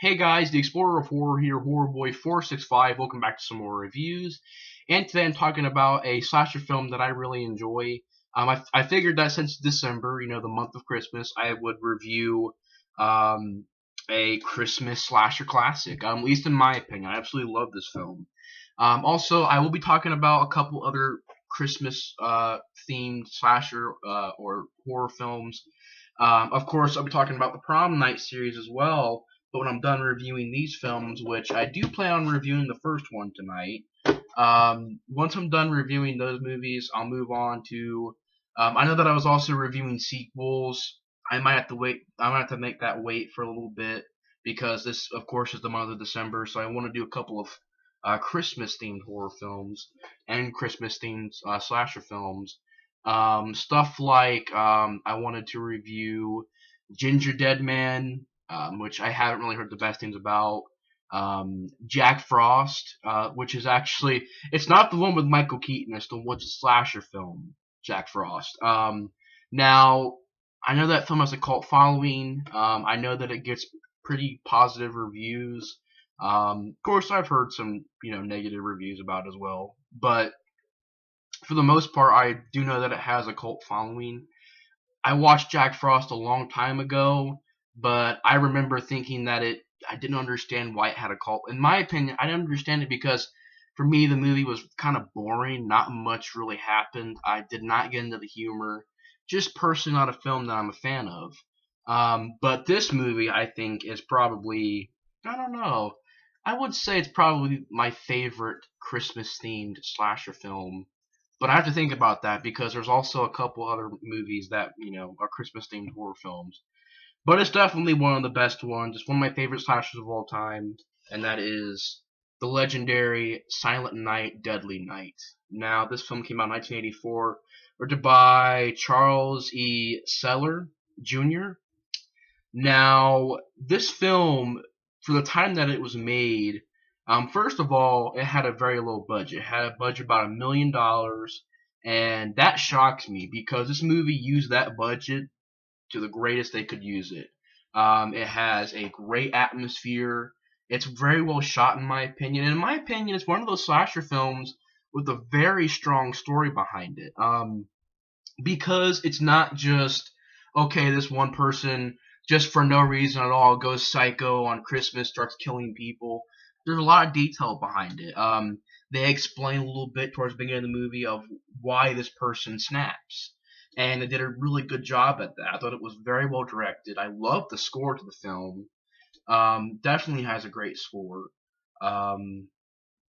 Hey guys, the Explorer of Horror here, HorrorBoy465. Welcome back to some more reviews. And today I'm talking about a slasher film that I really enjoy. I figured that since December, the month of Christmas, I would review um, a Christmas slasher classic. At least in my opinion, I absolutely love this film. Also, I will be talking about a couple other Christmas themed slasher or horror films. Of course, I'll be talking about the Prom Night series as well. But when I'm done reviewing these films, which I do plan on reviewing the first one tonight, once I'm done reviewing those movies, I'll move on to. I know that I was also reviewing sequels. I might have to wait. I might have to make that wait for a little bit because this, of course, is the month of December. So I want to do a couple of Christmas themed horror films and Christmas themed slasher films. Stuff like I wanted to review Ginger Dead Man, which I haven't really heard the best things about. Jack Frost, which is actually it's not the one with Michael Keaton. It's the one slasher film, Jack Frost. Now I know that film has a cult following. I know that it gets pretty positive reviews. Of course, I've heard some negative reviews about it as well, but for the most part, I do know that it has a cult following. I watched Jack Frost a long time ago, but I remember thinking that I didn't understand why it had a cult. In my opinion, I didn't understand it because for me the movie was kind of boring. Not much really happened. I did not get into the humor. Just personally not a film that I'm a fan of. But this movie, I think, is probably I don't know. I would say it's probably my favorite Christmas themed slasher film, but I have to think about that because there's also a couple other movies that are Christmas themed horror films. But it's definitely one of the best ones. It's one of my favorite slashers of all time, and that is the legendary Silent Night, Deadly Night. Now, this film came out in 1984, directed by Charles E. Seller Jr. Now, this film, for the time that it was made, first of all, it had a very low budget. It had a budget about $1 million, and that shocks me because this movie used that budget to the greatest they could use it. It has a great atmosphere. It's very well shot, in my opinion. And in my opinion, it's one of those slasher films with a very strong story behind it. Because it's not just okay, this one person just for no reason at all goes psycho on Christmas, starts killing people. There's a lot of detail behind it. They explain a little bit towards the beginning of the movie of why this person snaps, and they did a really good job at that. I thought it was very well directed. I love the score to the film. Definitely has a great score. Um,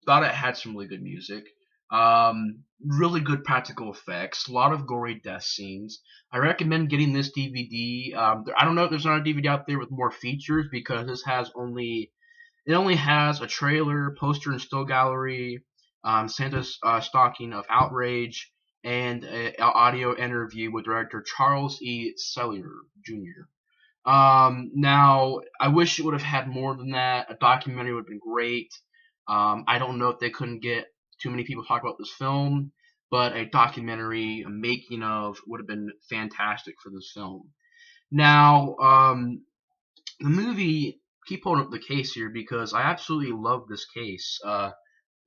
Thought it had some really good music. Really good practical effects. A lot of gory death scenes. I recommend getting this DVD. I don't know if there's another DVD out there with more features because this has only it only has a trailer, poster and still gallery, Santa's stocking of Outrage, and an audio interview with director Charles E. Sellier Jr. Now, I wish it would have had more than that. A documentary would have been great. I don't know if they couldn't get too many people to talk about this film, but a documentary, a making of, would have been fantastic for this film. Now, the movie, keep holding up the case here because I absolutely love this case. A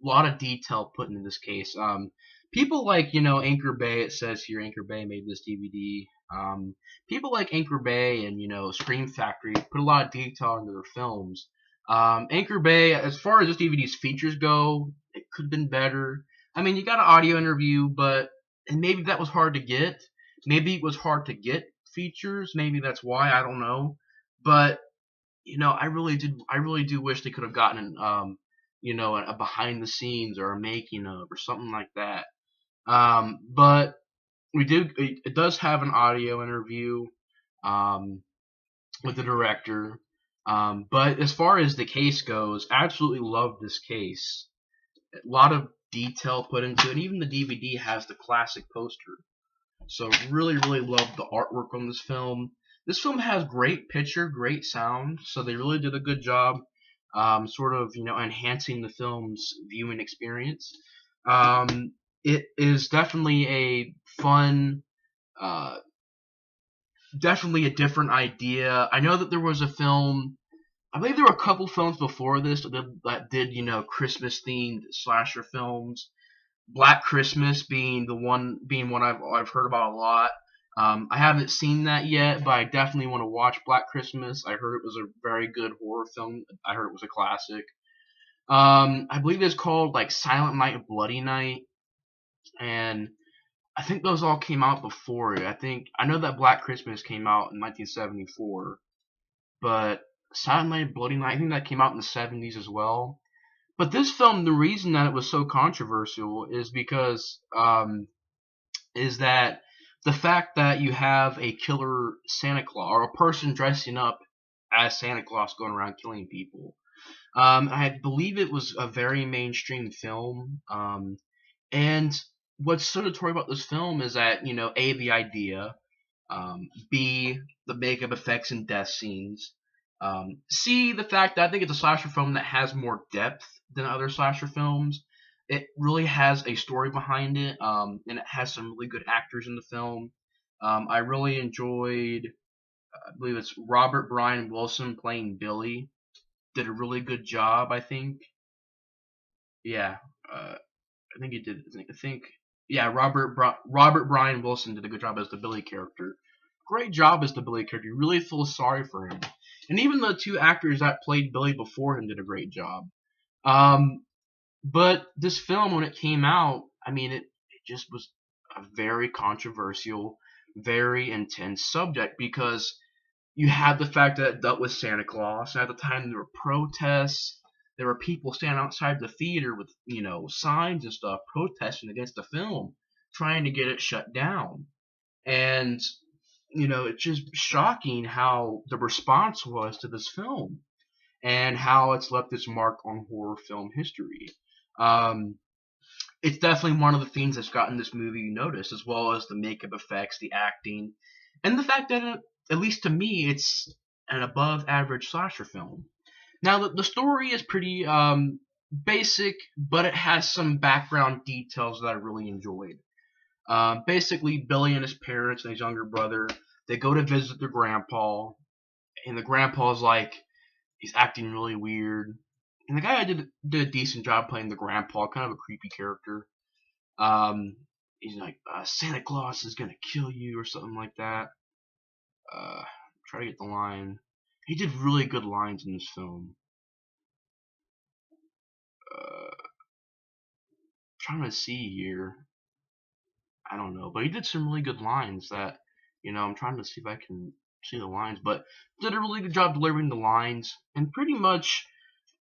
lot of detail put into this case. People like Anchor Bay. It says here Anchor Bay made this DVD. People like Anchor Bay and Scream Factory put a lot of detail into their films. Anchor Bay, as far as this DVD's features go, it could have been better. I mean, you got an audio interview, but and maybe that was hard to get. Maybe it was hard to get features. Maybe that's why. I don't know. But I really do wish they could have gotten a behind the scenes or a making of or something like that. But we do. It does have an audio interview um, with the director. But as far as the case goes, I absolutely love this case. A lot of detail put into it. And even the DVD has the classic poster. So really, really love the artwork on this film. This film has great picture, great sound. So they really did a good job, sort of enhancing the film's viewing experience. It is definitely a fun, uh, definitely a different idea. I know that there was a film I believe there were a couple films before this that did Christmas themed slasher films. Black Christmas being one I've heard about a lot. I haven't seen that yet, but I definitely want to watch Black Christmas. I heard it was a very good horror film. I heard it was a classic. I believe it's called like Silent Night, Bloody Night, and I think those all came out before it. I know that Black Christmas came out in 1974, but Silent Night, Bloody Night, I think that came out in the 70s as well. But this film, the reason that it was so controversial is because is that the fact that you have a killer Santa Claus or a person dressing up as Santa Claus going around killing people. I believe it was a very mainstream film. And what's so notorious about this film is that, A, the idea, B, the makeup effects and death scenes, C, the fact that I think it's a slasher film that has more depth than other slasher films. It really has a story behind it, and it has some really good actors in the film. I really enjoyed, I believe it's Robert Brian Wilson playing Billy. Did a really good job, I think. Yeah, I think he did. Yeah, Robert Brian Wilson did a good job as the Billy character. Great job as the Billy character. You really feel sorry for him, and even the two actors that played Billy before him did a great job. Um, but this film, when it came out, I mean, it just was a very controversial, very intense subject because you had the fact that it dealt with Santa Claus. And at the time, there were protests. There were people standing outside the theater with, signs and stuff protesting against the film, trying to get it shut down. And, it's just shocking how the response was to this film and how it's left its mark on horror film history. Um, it's definitely one of the things that's gotten this movie noticed, as well as the makeup effects, the acting, and the fact that, at least to me, it's an above average slasher film. Now, the story is pretty basic, but it has some background details that I really enjoyed. Basically, Billy and his parents and his younger brother, they go to visit their grandpa, and the grandpa's like, he's acting really weird. And the guy did a decent job playing the grandpa, kind of a creepy character. Um, he's like, Santa Claus is gonna kill you or something like that. Try to get the line. He did really good lines in this film. Trying to see here. I don't know, but he did some really good lines that, I'm trying to see if I can see the lines, but did a really good job delivering the lines. And pretty much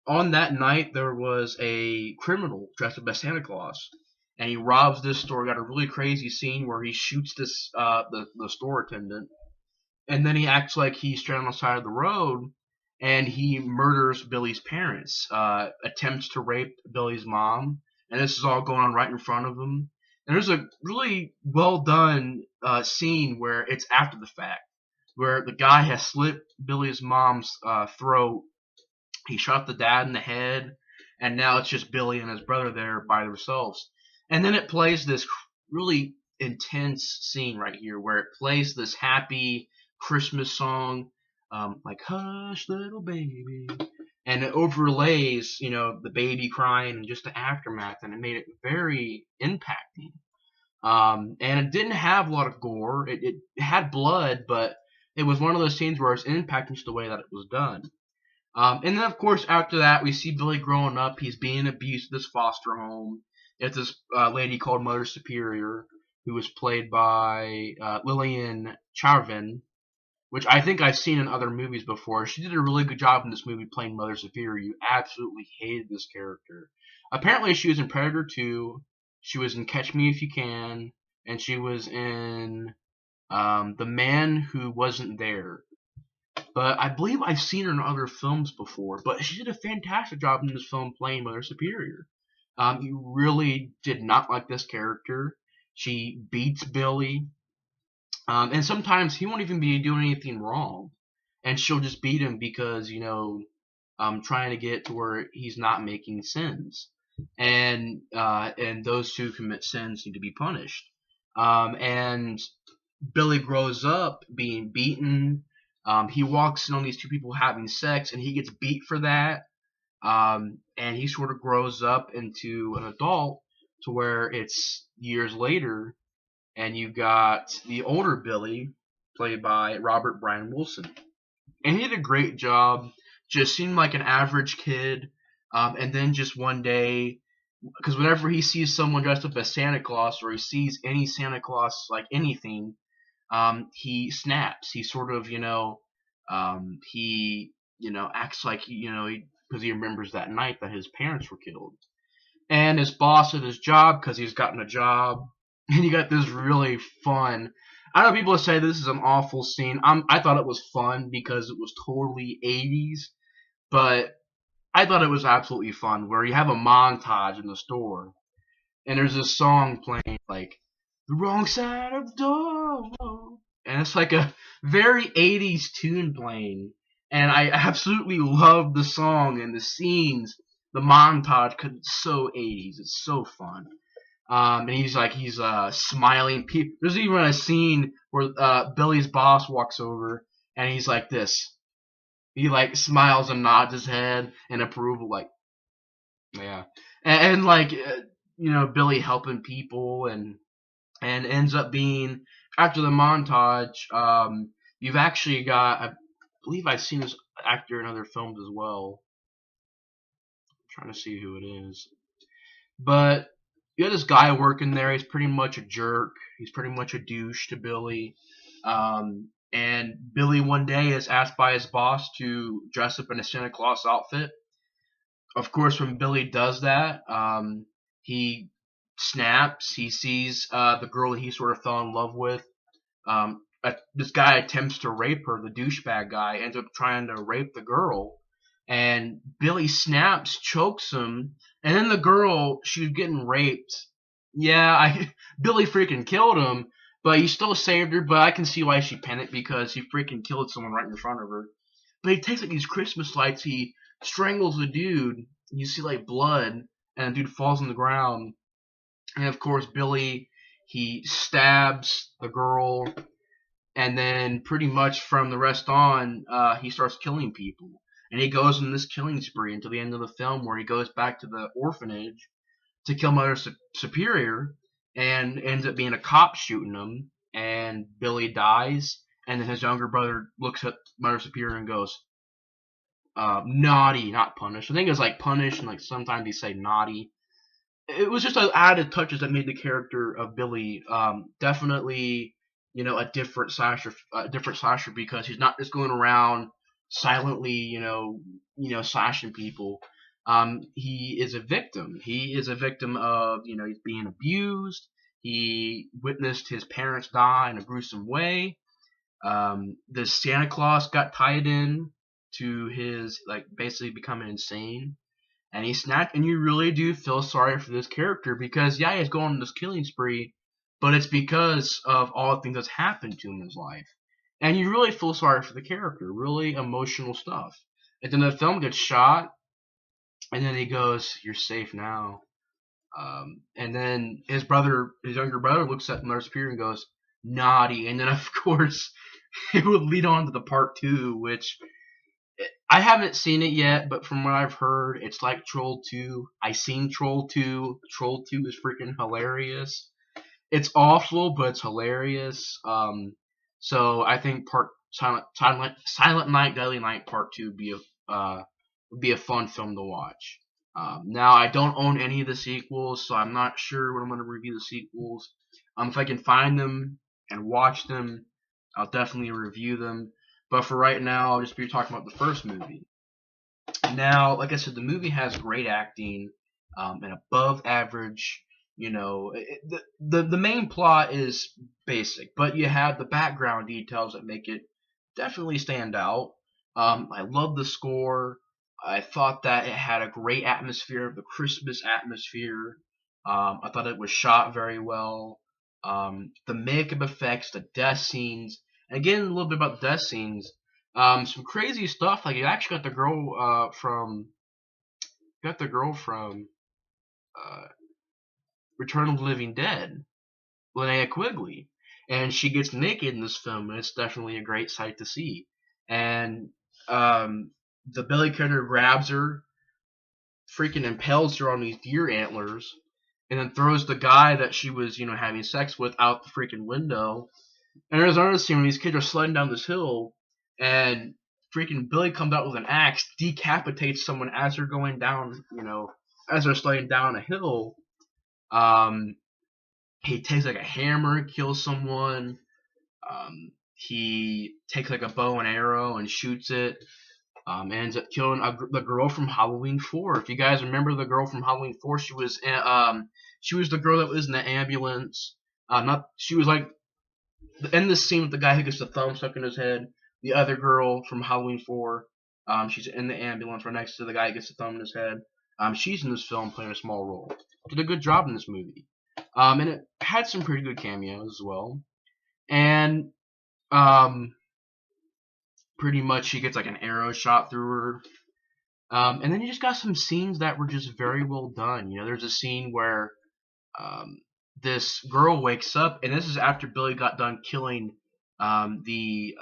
on that night, there was a criminal dressed up as Santa Claus, and he robs this store. Got a really crazy scene where he shoots this the store attendant, and then he acts like he's stranded on the side of the road, and he murders Billy's parents. Attempts to rape Billy's mom, and this is all going on right in front of him. And there's a really well done scene where it's after the fact, where the guy has slit Billy's mom's throat. He shot the dad in the head, and now it's just Billy and his brother there by themselves. And then it plays this really intense scene right here, where it plays this happy Christmas song, like "Hush, Little Baby," and it overlays, the baby crying and just the aftermath, and it made it very impacting. And it didn't have a lot of gore. It had blood, but it was one of those scenes where it's impacting just the way that it was done. And then, of course, after that, we see Billy growing up. He's being abused at this foster home. It's this lady called Mother Superior, who was played by Lillian Charvin, which I think I've seen in other movies before. She did a really good job in this movie playing Mother Superior. You absolutely hated this character. Apparently, she was in Predator 2. She was in Catch Me If You Can, and she was in The Man Who Wasn't There. But I believe I've seen her in other films before. But she did a fantastic job in this film playing Mother Superior. You really did not like this character. She beats Billy. And sometimes he won't even be doing anything wrong. And she'll just beat him because, trying to get to where he's not making sins. And those who commit sins need to be punished. And Billy grows up being beaten, He walks in on these two people having sex, and he gets beat for that. And he sort of grows up into an adult to where it's years later, and you got the older Billy, played by Robert Brian Wilson. And he did a great job, just seemed like an average kid. And then just one day, because whenever he sees someone dressed up as Santa Claus, or he sees any Santa Claus, like anything, he snaps. He sort of, he, acts like, because he remembers that night that his parents were killed. And his boss at his job, because he's gotten a job, and you got this really fun. I know people say this is an awful scene. I thought it was fun because it was totally 80s, but I thought it was absolutely fun where you have a montage in the store, and there's this song playing like the wrong side of the door, and it's like a very 80s tune playing, and I absolutely love the song and the scenes, the montage, because it's so 80s. It's so fun. And he's smiling. There's even a scene where Billy's boss walks over and he's like this. He like smiles and nods his head in approval, like yeah. And like Billy helping people and ends up being, after the montage. You've actually got, I believe I've seen this actor in other films as well. I'm trying to see who it is, but you got this guy working there. He's pretty much a jerk. He's pretty much a douche to Billy. And Billy one day is asked by his boss to dress up in a Santa Claus outfit. Of course, when Billy does that, he snaps. He sees the girl that he sort of fell in love with. This guy attempts to rape her. The douchebag guy ends up trying to rape the girl. And Billy snaps, chokes him, and then the girl, she was getting raped. Yeah, Billy freaking killed him, but he still saved her. But I can see why she panicked, because he freaking killed someone right in front of her. But he takes like these Christmas lights, he strangles the dude. You see like blood, and the dude falls on the ground. And of course, Billy, he stabs the girl, and then pretty much from the rest on, he starts killing people. And he goes on this killing spree until the end of the film, where he goes back to the orphanage to kill Mother Superior, and ends up being a cop shooting him. And Billy dies, and then his younger brother looks at Mother Superior and goes, naughty, not punished. I think it's like punished, and like sometimes they say naughty. It was just added touches that made the character of Billy definitely, a different slasher, because he's not just going around silently, slashing people. He is a victim. He is a victim of, he's being abused. He witnessed his parents die in a gruesome way. The Santa Claus got tied in to his, like, basically becoming insane. And he snapped, and you really do feel sorry for this character, because yeah, he's going on this killing spree, but it's because of all the things that's happened to him in his life. And you really feel sorry for the character, really emotional stuff. And then the film gets shot, and then he goes, "You're safe now." And then his younger brother, looks at Mother Superior and goes, "Naughty." And then of course, it would lead on to the part two, which I haven't seen it yet, but from what I've heard, it's like Troll 2. I seen Troll 2. Troll 2 is freaking hilarious. It's awful, but it's hilarious. So I think Silent Night, Deadly Night Part 2 would be a fun film to watch. Now, I don't own any of the sequels, so I'm not sure when I'm going to review the sequels. If I can find them and watch them, I'll definitely review them. But for right now, I'll just be talking about the first movie. Now, like I said, the movie has great acting, and above average. The main plot is basic, but you have the background details that make it definitely stand out. I love the score. I thought that it had a great atmosphere, the Christmas atmosphere. I thought it was shot very well. The makeup effects, the death scenes. Again, a little bit about the death scenes. Some crazy stuff. Like, you actually got the girl from Return of the Living Dead, Linnea Quigley, and she gets naked in this film, and it's definitely a great sight to see. and the Billy character grabs her, freaking impales her on these deer antlers, and then throws the guy that she was, having sex with out the freaking window. And there's another scene where these kids are sliding down this hill, and freaking Billy comes out with an axe, decapitates someone as they're going down, as they're sliding down a hill. Um, he takes like a hammer, kills someone. He takes like a bow and arrow and shoots it. Ends up killing the girl from Halloween 4. If you guys remember the girl from Halloween 4, she was the girl that was in the ambulance. Not she was like in the scene with the guy who gets the thumb stuck in his head. The other girl from Halloween 4, she's in the ambulance right next to the guy who gets the thumb in his head. She's in this film playing a small role. Did a good job in this movie. And it had some pretty good cameos as well. And pretty much she gets like an arrow shot through her. And then you just got some scenes that were just very well done. There's a scene where this girl wakes up, and this is after Billy got done killing the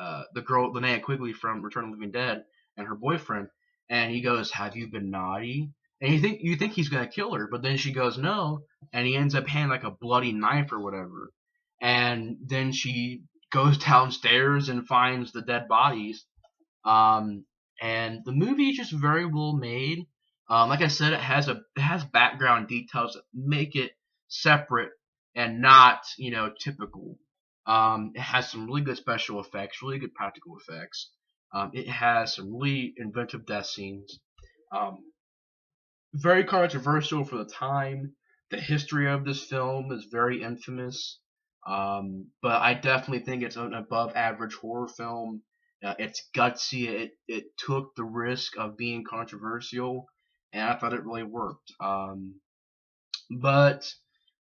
girl Linnea Quigley from Return of the Living Dead and her boyfriend, and he goes, "Have you been naughty?" And you think he's gonna kill her, but then she goes, "No," and he ends up handing like a bloody knife or whatever, and then she goes downstairs and finds the dead bodies. And the movie is just very well made. Like I said, it has background details that make it separate and not typical. It has some really good special effects, really good practical effects. It has some really inventive death scenes. Um, Very controversial for the time. The history of this film is very infamous. But I definitely think it's an above average horror film. It's gutsy. It took the risk of being controversial, and I thought it really worked.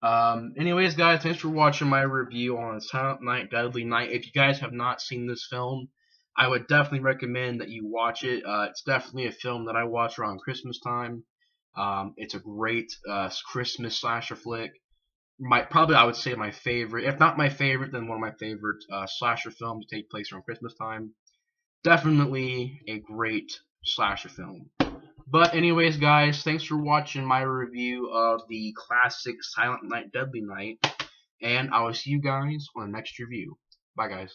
Anyways, guys, thanks for watching my review on Silent Night, Deadly Night. If you guys have not seen this film, I would definitely recommend that you watch it. It's definitely a film that I watch around Christmas time. It's a great Christmas slasher flick. I would say my favorite, if not my favorite, then one of my favorite slasher films to take place around Christmas time. Definitely a great slasher film. But anyways, guys, thanks for watching my review of the classic Silent Night, Deadly Night, and I will see you guys on the next review. Bye, guys.